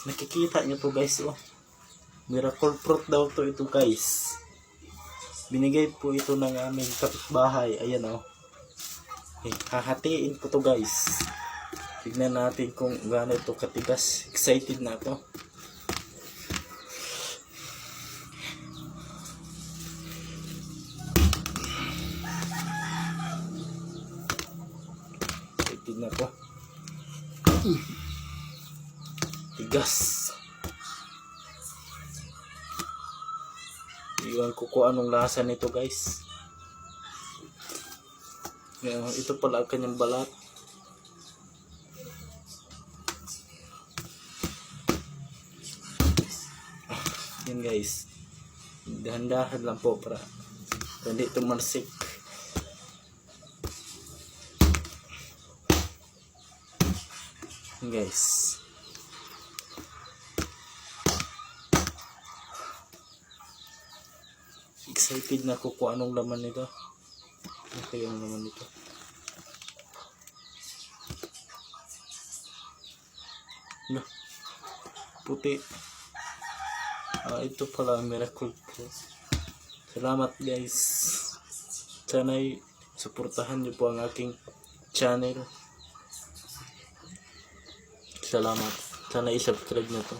Nakikita nyo to guys, oh. Miracle fruit daw to ito guys. Binigay po ito ng aming kapitbahay. Ayan, oh. Okay, hahatiin ko to guys. Tignan natin kung gaano ito katigas. Excited na to. Excited na to. Tigas. Iwan ko kung anong lasa nito guys. Ito pala ang kanyang balat. Yan guys. Dahan-dahan lang po para hindi tumalsik. Yan guys. Excited na ako kung anong laman nito. Ano kaya ang laman nito? No. Puti. Ito pala miracle fruit. Salamat guys. Sana'y suportahan niyo po ang aking channel. Salamat. Sana i-subscribe na to.